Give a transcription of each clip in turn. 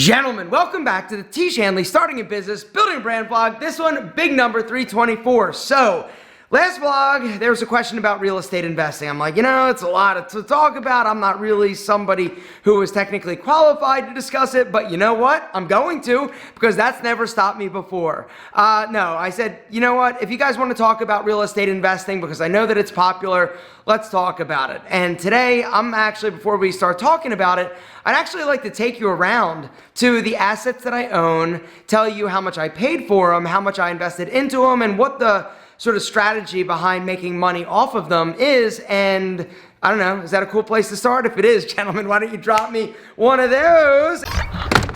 Gentlemen, welcome back to the Tiege Hanley Starting a Business, Building a Brand vlog. This one, big number 324. So, last vlog, there was a question about real estate investing. I'm like, it's a lot to talk about. I'm not really somebody who is technically qualified to discuss it, but you know what? I'm going to, because that's never stopped me before. No, I said, you know what? If you guys want to talk about real estate investing, because I know that it's popular, let's talk about it. And today, I'm actually, before we start talking about it, I'd actually like to take you around to the assets that I own, tell you how much I paid for them, how much I invested into them, and what the sort of strategy behind making money off of them is. And I don't know, is that a cool place to start? If it is, gentlemen, why don't you drop me one of those?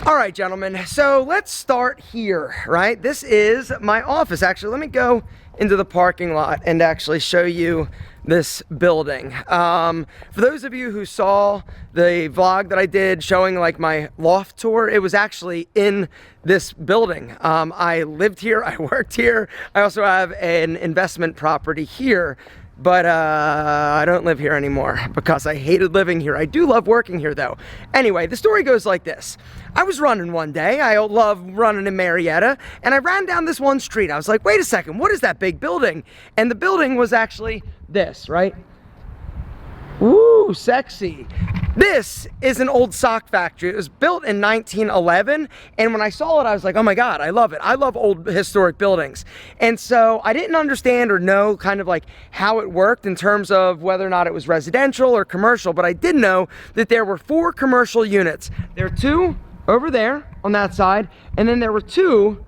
All right, gentlemen, so let's start here, right? This is my office. Actually, let me go into the parking lot and actually show you this building. For those of you who saw the vlog that I did showing like my loft tour, it was actually in this building. I lived here, I worked here. I also have an investment property here, but I don't live here anymore because I hated living here. I do love working here though. Anyway, the story goes like this. I was running one day. I love running in Marietta, and I ran down this one street. I was like, wait a second, what is that big building? And the building was actually this, right? Ooh, sexy. This is an old sock factory. It was built in 1911, and when I saw it, I was like, oh my God, I love it. I love old historic buildings. And so I didn't understand or know kind of like how it worked in terms of whether or not it was residential or commercial, but I did know that there were 4 commercial units. There are 2 over there on that side, and then there were 2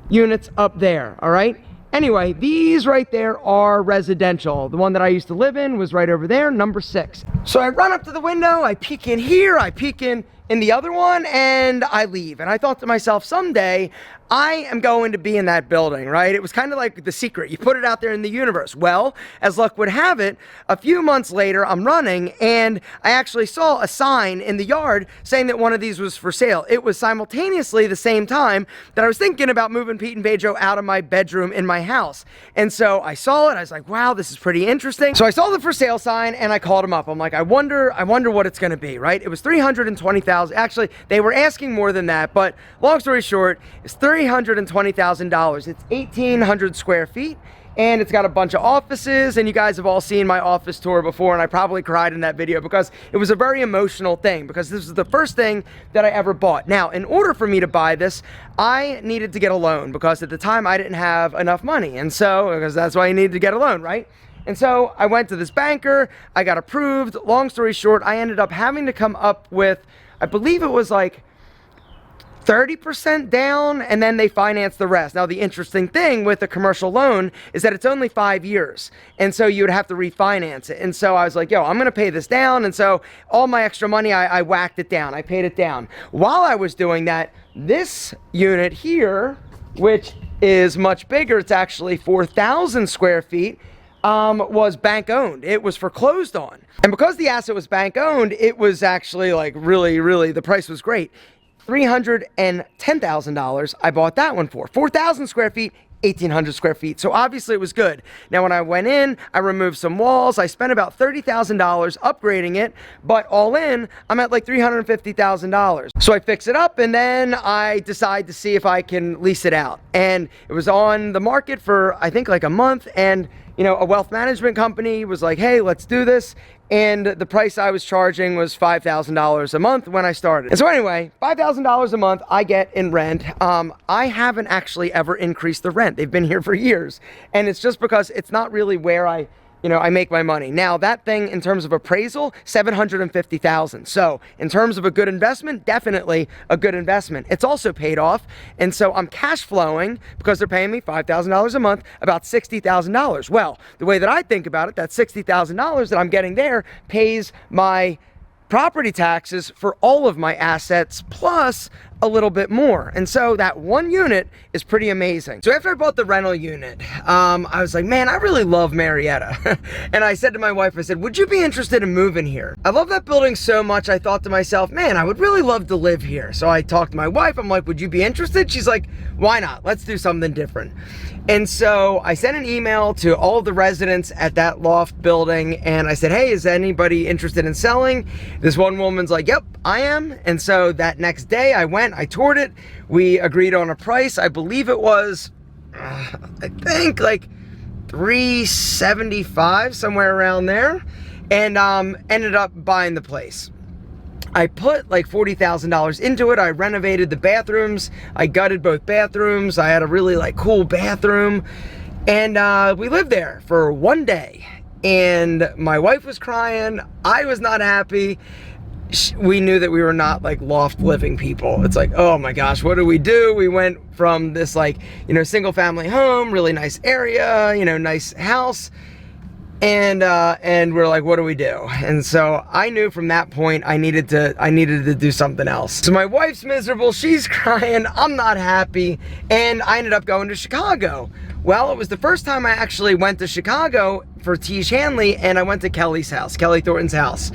units up there, all right? Anyway, these right there are residential. The one that I used to live in was right over there, number 6. So I run up to the window, I peek in here, I peek in the other one, and I leave. And I thought to myself, someday I am going to be in that building, right? It was kind of like The Secret. You put it out there in the universe. Well, as luck would have it, a few months later, I'm running, and I actually saw a sign in the yard saying that one of these was for sale. It was simultaneously the same time that I was thinking about moving Pete and Pedro out of my bedroom in my house. And so I saw it, I was like, wow, this is pretty interesting. So I saw the for sale sign, and I called him up. I'm like, I wonder what it's gonna be, right? It was $320,000. Actually, they were asking more than that, but long story short, it's $320,000. It's 1,800 square feet, and it's got a bunch of offices, and you guys have all seen my office tour before, and I probably cried in that video because it was a very emotional thing, because this was the first thing that I ever bought. Now, in order for me to buy this, I needed to get a loan, because at the time I didn't have enough money, and so, because that's why you needed to get a loan, right? And so I went to this banker, I got approved. Long story short, I ended up having to come up with, I believe it was like 30% down, and then they finance the rest. Now, the interesting thing with a commercial loan is that it's only 5 years, and so you would have to refinance it. And so I was like, yo, I'm gonna pay this down. And so all my extra money, I whacked it down. I paid it down. While I was doing that, this unit here, which is much bigger, it's actually 4,000 square feet, was bank owned. It was foreclosed on. And because the asset was bank owned, it was actually like really, the price was great. $310,000 I bought that one for. 4,000 square feet, 1,800 square feet. So obviously it was good. Now, when I went in, I removed some walls. I spent about $30,000 upgrading it, but all in, I'm at like $350,000. So I fix it up, and then I decide to see if I can lease it out. And it was on the market for, I think, like a month, and a wealth management company was like, hey, let's do this. And the price I was charging was $5,000 a month when I started. And so anyway, $5,000 a month I get in rent. I haven't actually ever increased the rent. They've been here for years. And it's just because it's not really where I make my money. Now, that thing, in terms of appraisal, $750,000. So in terms of a good investment, definitely a good investment. It's also paid off. And so I'm cash flowing, because they're paying me $5,000 a month, about $60,000. Well, the way that I think about it, that $60,000 that I'm getting there pays my property taxes for all of my assets, plus a little bit more. And so that one unit is pretty amazing. So after I bought the rental unit, I was like, man, I really love Marietta. And I said to my wife, I said, would you be interested in moving here? I love that building so much, I thought to myself, man, I would really love to live here. So I talked to my wife, I'm like, would you be interested? She's like, why not? Let's do something different. And so I sent an email to all the residents at that loft building, and I said, hey, is anybody interested in selling? this one woman's like, yep, I am. And so that next day I went, I toured it. We agreed on a price. I believe it was, I think like $375, somewhere around there. And ended up buying the place. I put like $40,000 into it. I renovated the bathrooms. I gutted both bathrooms. I had a really like cool bathroom. And we lived there for one day. And my wife was crying. I was not happy. We knew that we were not like loft living people. It's like, oh my gosh, what do we do? We went from this like, you know, single family home, really nice area, you know, nice house. And we're like, what do we do? And so I knew from that point I needed to do something else. So my wife's miserable, she's crying, I'm not happy, and I ended up going to Chicago. Well, it was the first time I actually went to Chicago for Tiege Hanley, and I went to Kelly's house, Kelly Thornton's house.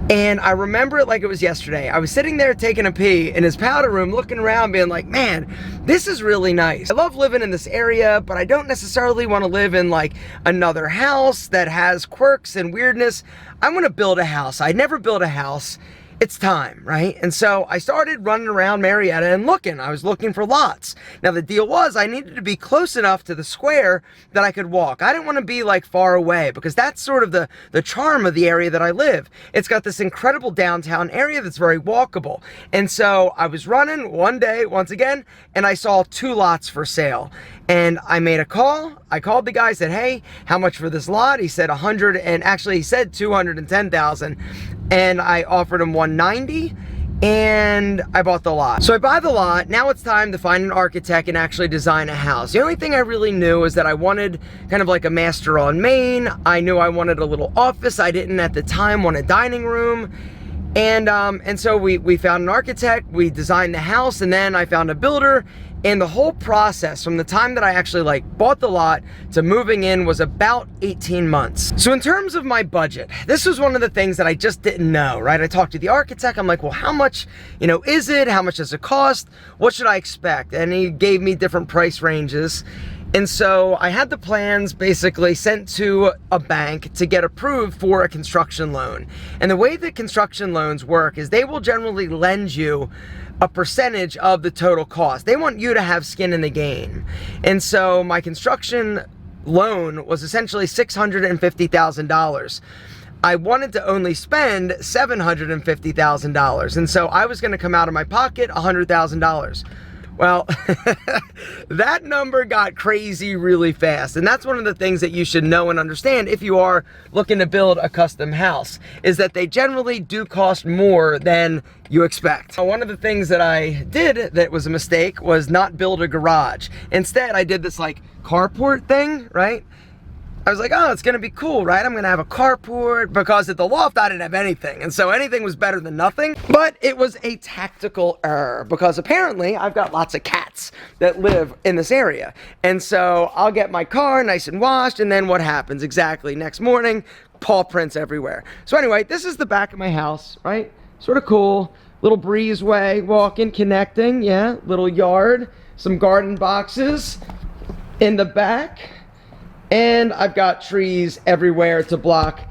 And I remember it like it was yesterday. I was sitting there taking a pee in his powder room, looking around, being like, man, this is really nice. I love living in this area, but I don't necessarily want to live in like another house that has quirks and weirdness. I want to build a house. I never built a house. It's time, right? And so I started running around Marietta and looking. I was looking for lots. Now the deal was I needed to be close enough to the square that I could walk. I didn't want to be like far away, because that's sort of the charm of the area that I live. It's got this incredible downtown area that's very walkable. And so I was running one day, once again, and I saw 2 lots for sale. And I made a call. I called the guy, said, hey, how much for this lot? He said 100, and actually he said 210,000. And I offered him 190, and I bought the lot. So I buy the lot. Now it's time to find an architect and actually design a house. The only thing I really knew is that I wanted kind of like a master on Main. I knew I wanted a little office. I didn't at the time want a dining room. And so we found an architect, we designed the house, and then I found a builder. And the whole process from the time that I actually like bought the lot to moving in was about 18 months. So in terms of my budget, this was one of the things that I just didn't know, right? I talked to the architect. I'm like, well, how much, you know, is it? How much does it cost? What should I expect? And he gave me different price ranges. And so I had the plans basically sent to a bank to get approved for a construction loan. And the way that construction loans work is they will generally lend you a percentage of the total cost. They want you to have skin in the game. And so my construction loan was essentially $650,000. I wanted to only spend $750,000. And so I was gonna come out of my pocket $100,000. Well, that number got crazy really fast. And that's one of the things that you should know and understand if you are looking to build a custom house, is that they generally do cost more than you expect. One of the things that I did that was a mistake was not build a garage. Instead, I did this like carport thing, right? I was like, oh, it's gonna be cool, right? I'm gonna have a carport, because at the loft I didn't have anything. And so anything was better than nothing. But it was a tactical error, because apparently I've got lots of cats that live in this area. And so I'll get my car nice and washed, and then what happens exactly? Next morning, paw prints everywhere. So anyway, this is the back of my house, right? Sort of cool. Little breezeway, walking, connecting, yeah. Little yard, some garden boxes in the back. And I've got trees everywhere to block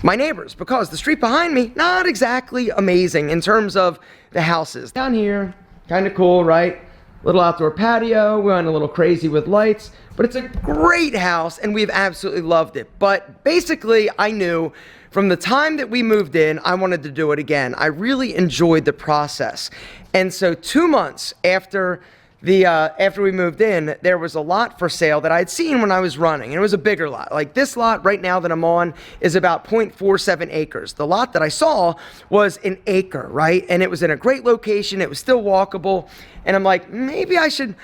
my neighbors, because the street behind me, not exactly amazing in terms of the houses. Down here, kind of cool, right? Little outdoor patio. We went a little crazy with lights, but it's a great house and we've absolutely loved it. But basically, I knew from the time that we moved in, I wanted to do it again. I really enjoyed the process. And so 2 months after we moved in, there was a lot for sale that I had seen when I was running, and it was a bigger lot. Like this lot right now that I'm on is about 0.47 acres. The lot that I saw was an acre, right? And it was in a great location. It was still walkable. And I'm like, maybe I should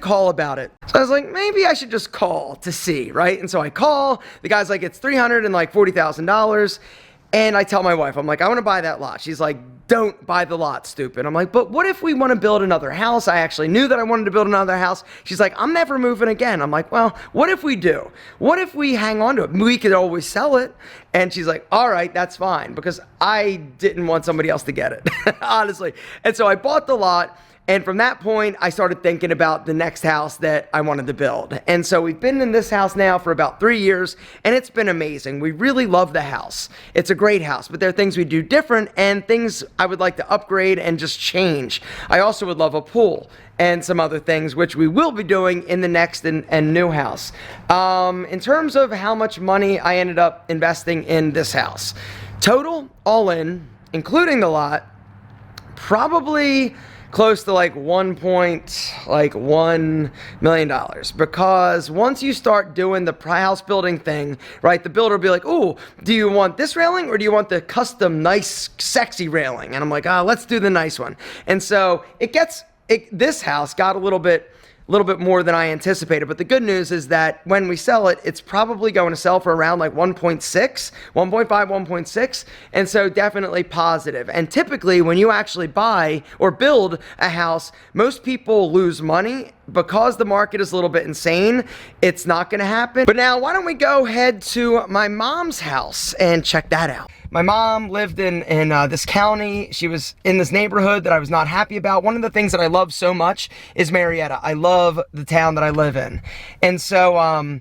call about it. So I was like, maybe I should just call to see, right? And so I call, the guy's like, it's $340,000. And I tell my wife, I'm like, I want to buy that lot. She's like, don't buy the lot, stupid. I'm like, but what if we want to build another house? I actually knew that I wanted to build another house. She's like, I'm never moving again. I'm like, well, what if we do? What if we hang on to it? We could always sell it. And she's like, all right, that's fine, because I didn't want somebody else to get it, honestly. And so I bought the lot. And from that point, I started thinking about the next house that I wanted to build. And so we've been in this house now for about 3 years, and it's been amazing. We really love the house. It's a great house, but there are things we do different and things I would like to upgrade and just change. I also would love a pool and some other things, which we will be doing in the next and new house. In terms of how much money I ended up investing in this house, total, all in, including the lot, probably close to like $1 million, because once you start doing the house building thing, right, the builder will be like, oh, do you want this railing or do you want the custom nice sexy railing? And I'm like, let's do the nice one. And so this house got a little bit more than I anticipated, but the good news is that when we sell it, it's probably going to sell for around like 1.6, and so definitely positive. And typically when you actually buy or build a house, most people lose money because the market is a little bit insane. It's not going to happen. But now why don't we go head to my mom's house and check that out. My mom lived in this county. She was in this neighborhood that I was not happy about. One of the things that I love so much is Marietta. I love the town that I live in. And so,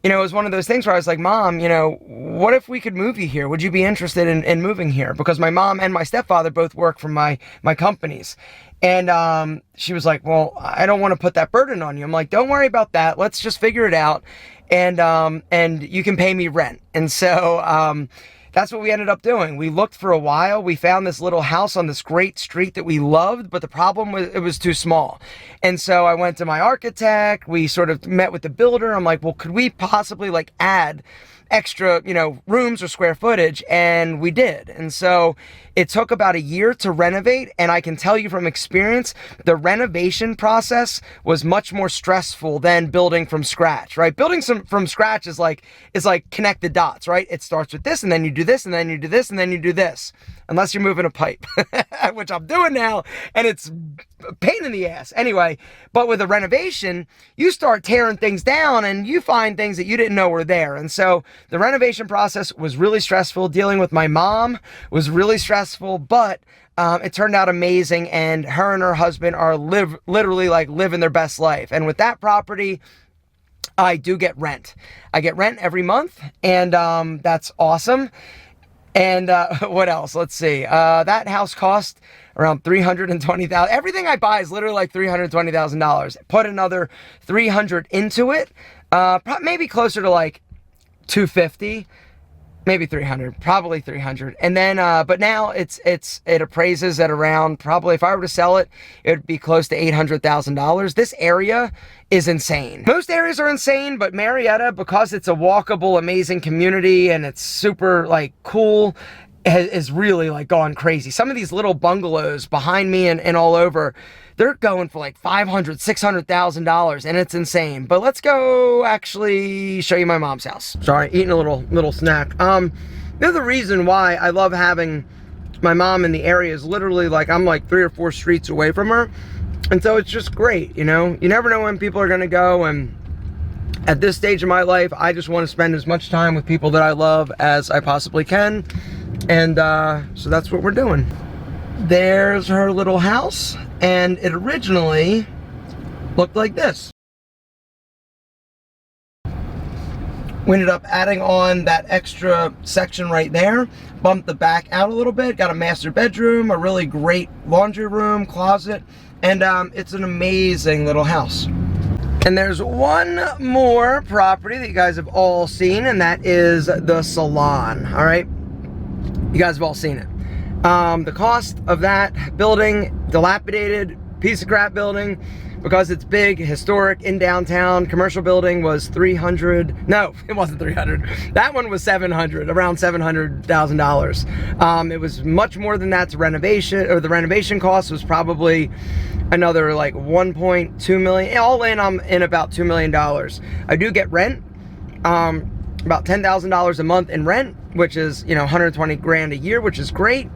it was one of those things where I was like, Mom, what if we could move you here? Would you be interested in moving here? Because my mom and my stepfather both work for my companies. And she was like, well, I don't want to put that burden on you. I'm like, don't worry about that. Let's just figure it out. And you can pay me rent. And so, that's what we ended up doing. We looked for a while. We found this little house on this great street that we loved, but the problem was it was too small. And so I went to my architect. We sort of met with the builder. I'm like, well, could we possibly like add extra, rooms or square footage? And we did. And so it took about a year to renovate. And I can tell you from experience, the renovation process was much more stressful than building from scratch, right? Building from scratch is like connect the dots, right? It starts with this, and then you do this, and then you do this, and then you do this. Unless you're moving a pipe, which I'm doing now, and it's a pain in the ass. Anyway, but with a renovation, you start tearing things down and you find things that you didn't know were there. And so the renovation process was really stressful. Dealing with my mom was really stressful, but it turned out amazing. And her and her husband are literally like living their best life. And with that property, I do get rent. I get rent every month, and that's awesome. And what else? Let's see. That house cost around $320,000. Everything I buy is literally like $320,000. Put another $300 into it, maybe closer to like $250, maybe $300, probably $300. And then, but now it appraises at around, probably if I were to sell it, it would be close to $800,000. This area is insane. Most areas are insane, but Marietta, because it's a walkable, amazing community and it's super like cool, is really like gone crazy. Some of these little bungalows behind me and all over, they're going for like $500,000, $600,000, and it's insane. But let's go actually show you my mom's house. Sorry, eating a little snack. The other reason why I love having my mom in the area is literally like I'm like 3 or 4 streets away from her. And so it's just great, You never know when people are going to go, and at this stage of my life, I just want to spend as much time with people that I love as I possibly can. And so that's what we're doing. There's her little house, and it originally looked like this. We ended up adding on that extra section right there, bumped the back out a little bit, got a master bedroom, a really great laundry room, closet, and it's an amazing little house. And there's one more property that you guys have all seen, and that is the Salon, all right? You guys have all seen it. The cost of that building, dilapidated, piece of crap building, because it's big, historic, in downtown, commercial building, was $300. No, it wasn't $300. That one was $700, around $700,000. It was much more than that to renovation, or the renovation cost was probably another like 1.2 million. All in, I'm in about $2 million. I do get rent, about $10,000 a month in rent, which is, 120 grand a year, which is great.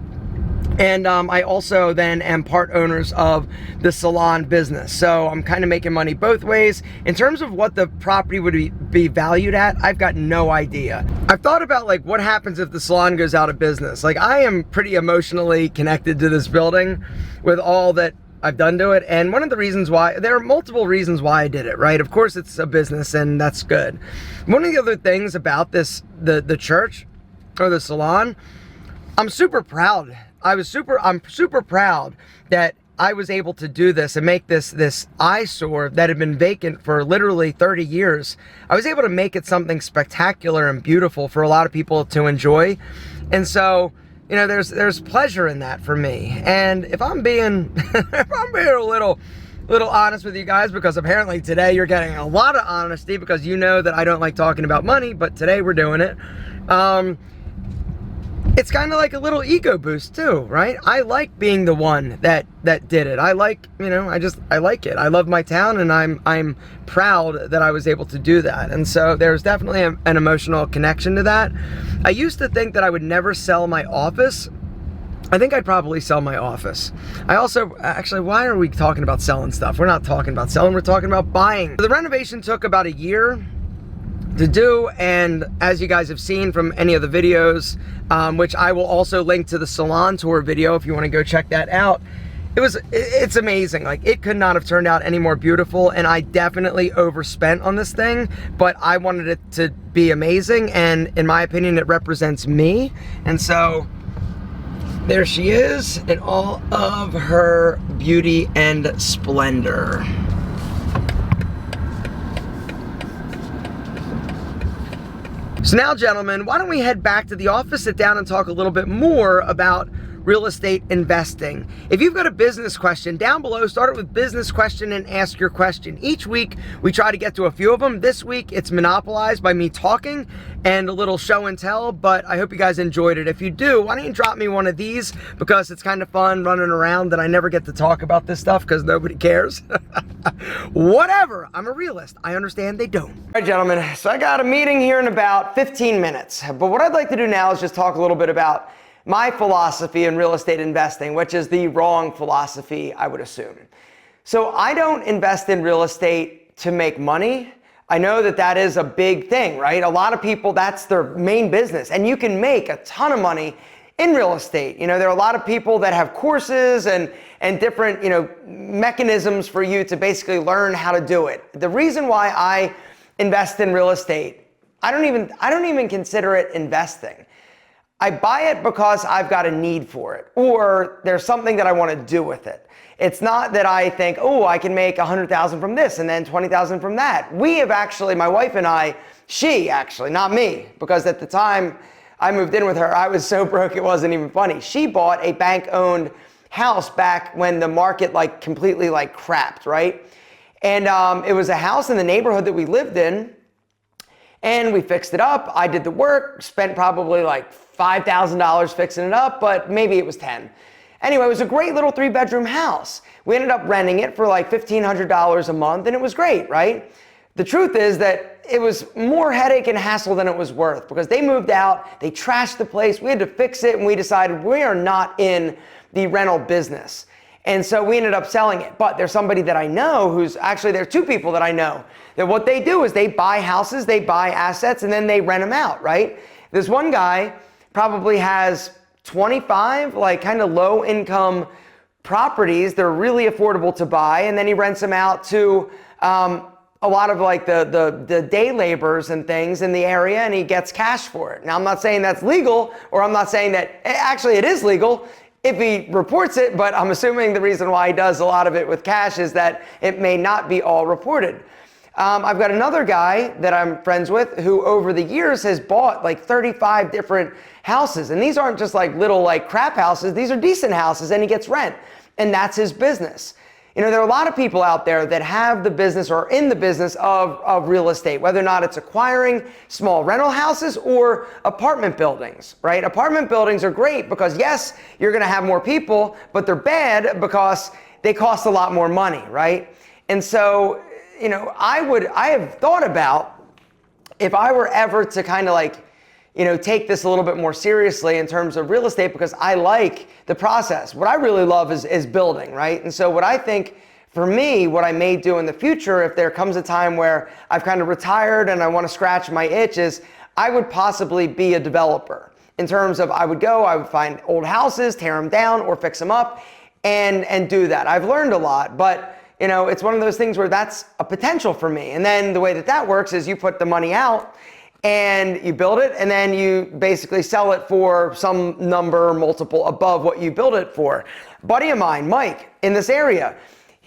And I also then am part owners of the Salon business. So I'm kind of making money both ways. In terms of what the property would be valued at, I've got no idea. I've thought about like what happens if the Salon goes out of business. Like I am pretty emotionally connected to this building with all that I've done to it. And one of the reasons why, there are multiple reasons why I did it, right? Of course, it's a business and that's good. One of the other things about this, the church or the salon, I'm super proud. I'm super proud that I was able to do this and make this eyesore that had been vacant for literally 30 years. I was able to make it something spectacular and beautiful for a lot of people to enjoy. And so, you know, there's pleasure in that for me. And if I'm being a little honest with you guys, because apparently today you're getting a lot of honesty because you know that I don't like talking about money, but today we're doing it. It's kind of like a little ego boost too, right? I like being the one that did it. I like, you know, I like it. I love my town, and I'm proud that I was able to do that. And so there's definitely an emotional connection to that. I used to think that I would never sell my office. I think I'd probably sell my office. I also, actually, why are we talking about selling stuff? We're not talking about selling, we're talking about buying. The renovation took about a year to do, and as you guys have seen from any of the videos, which I will also link to the salon tour video if you want to go check that out, it's amazing. Like, it could not have turned out any more beautiful, and I definitely overspent on this thing, but I wanted it to be amazing, and in my opinion it represents me. And so there she is in all of her beauty and splendor. So now, gentlemen, why don't we head back to the office, sit down, and talk a little bit more about real estate investing. If you've got a business question, down below, start it with business question and ask your question. Each week, we try to get to a few of them. This week, it's monopolized by me talking and a little show and tell, but I hope you guys enjoyed it. If you do, why don't you drop me one of these, because it's kind of fun running around and I never get to talk about this stuff because nobody cares. Whatever, I'm a realist. I understand they don't. All right, gentlemen, so I got a meeting here in about 15 minutes, but what I'd like to do now is just talk a little bit about my philosophy in real estate investing, which is the wrong philosophy, I would assume. So I don't invest in real estate to make money. I know that that is a big thing, right? A lot of people, that's their main business, and you can make a ton of money in real estate. You know, there are a lot of people that have courses and different, you know, mechanisms for you to basically learn how to do it. The reason why I invest in real estate, I don't even consider it investing. I buy it because I've got a need for it, or there's something that I want to do with it. It's not that I think, oh, I can make 100,000 from this and then 20,000 from that. We have actually, my wife and I, she actually, not me, because at the time I moved in with her, I was so broke it wasn't even funny. She bought a bank-owned house back when the market like completely like crapped, right? And it was a house in the neighborhood that we lived in, and we fixed it up. I did the work, spent probably like $5,000 fixing it up, but maybe it was 10. Anyway, it was a great little 3-bedroom house. We ended up renting it for like $1,500 a month, and it was great, right? The truth is that it was more headache and hassle than it was worth, because they moved out, they trashed the place, we had to fix it, and we decided we are not in the rental business. And so we ended up selling it. But there's somebody that I know who's actually, there are 2 people that I know that what they do is they buy houses, they buy assets, and then they rent them out, right? This one guy probably has 25 like kind of low income properties. They're really affordable to buy, and then he rents them out to a lot of like the day laborers and things in the area, and he gets cash for it. Now, I'm not saying that's legal, or I'm not saying that actually it is legal if he reports it, but I'm assuming the reason why he does a lot of it with cash is that it may not be all reported. I've got another guy that I'm friends with who over the years has bought like 35 different houses. And these aren't just like little like crap houses. These are decent houses, and he gets rent. And that's his business. You know, there are a lot of people out there that have the business or in the business of real estate, whether or not it's acquiring small rental houses or apartment buildings, right? Apartment buildings are great because yes, you're going to have more people, but they're bad because they cost a lot more money, right? And so, you know, I have thought about if I were ever to kind of like, you know, take this a little bit more seriously in terms of real estate, because I like the process. What I really love is building, right? And so what I think for me, what I may do in the future, if there comes a time where I've kind of retired and I want to scratch my itch, is I would possibly be a developer in terms of I would find old houses, tear them down or fix them up, and do that. I've learned a lot, but it's one of those things where that's a potential for me. And then the way that works is you put the money out and you build it, and then you basically sell it for some number multiple above what you build it for. A buddy of mine, Mike, in this area,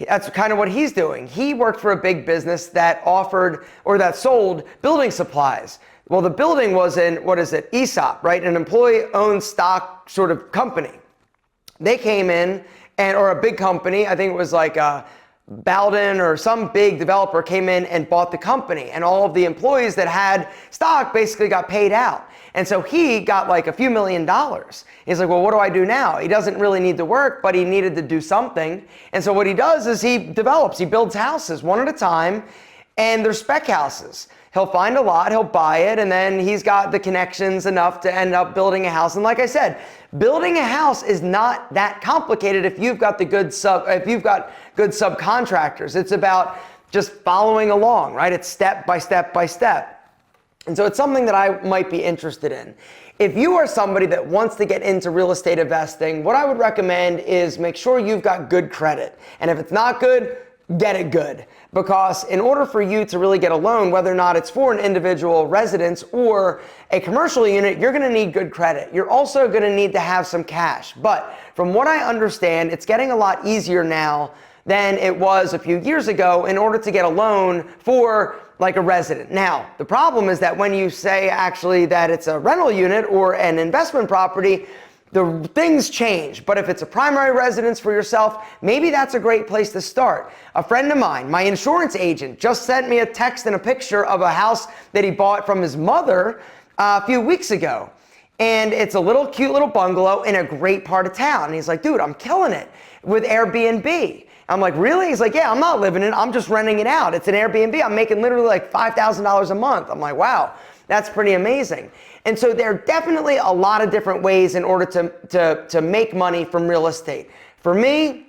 that's kind of what he's doing. He worked for a big business that offered or that sold building supplies. Well, the building was in, ESOP, right? An employee-owned stock sort of company. They came in, or a big company, I think it was like Bowden or some big developer came in and bought the company, and all of the employees that had stock basically got paid out. And so he got like a few $1 million. He's like, well, what do I do now? He doesn't really need to work, but he needed to do something. And so what he does is he builds houses one at a time, and they're spec houses. He'll find a lot, he'll buy it, and then he's got the connections enough to end up building a house. And like I said, building a house is not that complicated if you've got good subcontractors. It's about just following along, right? It's step by step by step. And so it's something that I might be interested in. If you are somebody that wants to get into real estate investing, what I would recommend is make sure you've got good credit. And if it's not good, get it good. Because in order for you to really get a loan, whether or not it's for an individual residence or a commercial unit, you're going to need good credit. You're also going to need to have some cash. But from what I understand, it's getting a lot easier now than it was a few years ago in order to get a loan for like a resident. Now, the problem is that when you say actually that it's a rental unit or an investment property, the things change. But if it's a primary residence for yourself, maybe that's a great place to start. A friend of mine, my insurance agent, just sent me a text and a picture of a house that he bought from his mother a few weeks ago. And it's a cute little bungalow in a great part of town. And he's like, dude, I'm killing it with Airbnb. I'm like, really? He's like, yeah, I'm not living in it. I'm just renting it out. It's an Airbnb. I'm making literally like $5,000 a month. I'm like, wow, that's pretty amazing. And so there are definitely a lot of different ways in order to make money from real estate. For me,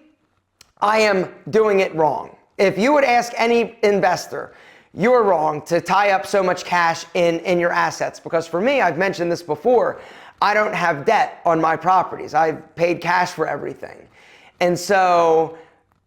I am doing it wrong. If you would ask any investor, you're wrong to tie up so much cash in your assets. Because for me, I've mentioned this before, I don't have debt on my properties. I've paid cash for everything. And so,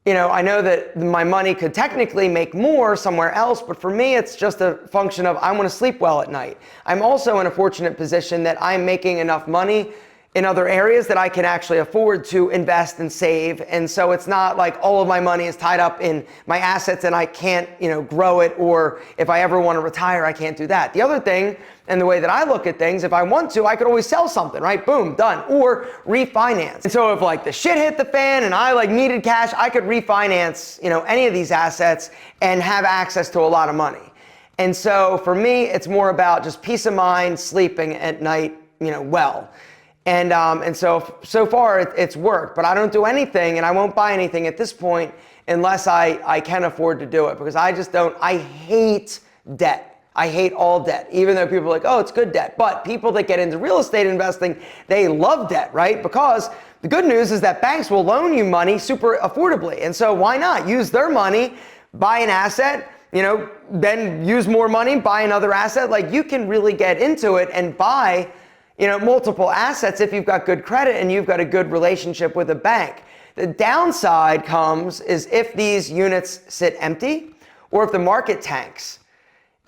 I know that my money could technically make more somewhere else, but for me, it's just a function of I want to sleep well at night. I'm also in a fortunate position that I'm making enough money in other areas that I can actually afford to invest and save. And so it's not like all of my money is tied up in my assets and I can't, grow it, or if I ever want to retire, I can't do that. The other thing, and the way that I look at things, if I want to, I could always sell something, right? Boom, done. Or refinance. And so if like the shit hit the fan and I needed cash, I could refinance, any of these assets and have access to a lot of money. And so for me, it's more about just peace of mind, sleeping at night, well. And so far it's worked, but I don't do anything and I won't buy anything at this point unless I can afford to do it, because I hate debt. I hate all debt, even though people are like, oh, it's good debt. But people that get into real estate investing, they love debt, right? Because the good news is that banks will loan you money super affordably. And so why not use their money, buy an asset, then use more money, buy another asset. Like, you can really get into it and buy multiple assets if you've got good credit and you've got a good relationship with a bank. The downside is if these units sit empty or if the market tanks.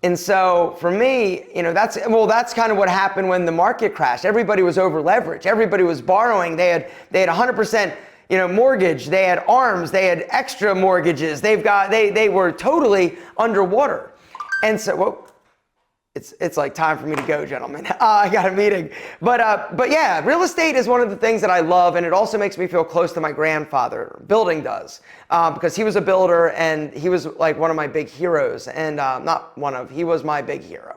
And so for me, that's kind of what happened when the market crashed. Everybody was over leveraged. Everybody was borrowing. They had 100%, mortgage. They had ARMs. They had extra mortgages. They were totally underwater. And so, it's like time for me to go, gentlemen. I got a meeting. But yeah, real estate is one of the things that I love, and it also makes me feel close to my grandfather. Building does, because he was a builder, and he was like one of my big heroes, and he was my big hero.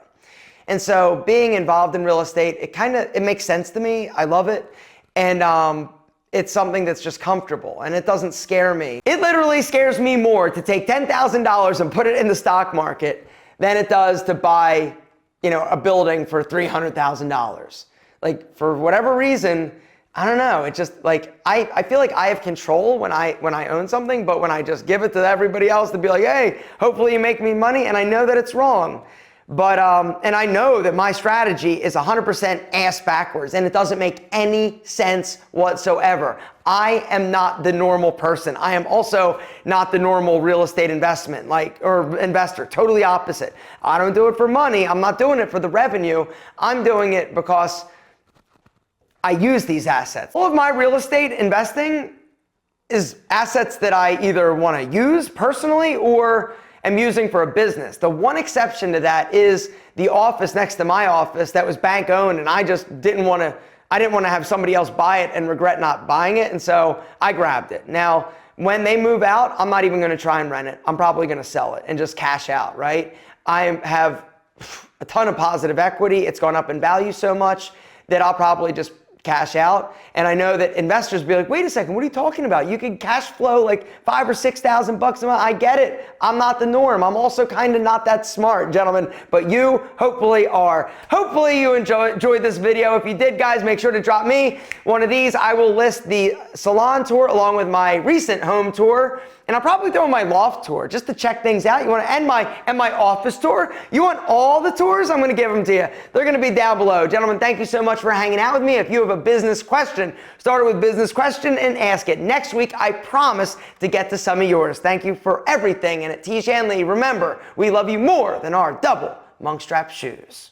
And so being involved in real estate, it makes sense to me. I love it, and it's something that's just comfortable, and it doesn't scare me. It literally scares me more to take $10,000 and put it in the stock market than it does to buy a building for $300,000. Like, for whatever reason, I don't know. It just I feel like I have control when I own something, but when I just give it to everybody else to be like, hey, hopefully you make me money, and I know that it's wrong. But, and I know that my strategy is 100% ass backwards, and it doesn't make any sense whatsoever. I am not the normal person. I am also not the normal real estate investment, or investor, totally opposite. I don't do it for money. I'm not doing it for the revenue. I'm doing it because I use these assets. All of my real estate investing is assets that I either want to use personally or am using for a business. The one exception to that is the office next to my office that was bank owned, and I didn't want to have somebody else buy it and regret not buying it, and so I grabbed it. Now, when they move out, I'm not even going to try and rent it. I'm probably going to sell it and just cash out, right? I have a ton of positive equity. It's gone up in value so much that I'll probably just cash out. And I know that investors be like, wait a second, what are you talking about? You can cash flow like $5,000 or $6,000 a month. I get it. I'm not the norm. I'm also kind of not that smart, gentlemen, but you hopefully are. Hopefully you enjoyed this video. If you did, guys, make sure to drop me one of these. I will list the Salon tour along with my recent home tour. And I'll probably throw in my loft tour just to check things out. You want to end my office tour? You want all the tours? I'm going to give them to you. They're going to be down below. Gentlemen, thank you so much for hanging out with me. If you have a business question, start it with business question and ask it. Next week, I promise to get to some of yours. Thank you for everything. And at Tiege, Hanley, remember, we love you more than our double monkstrap shoes.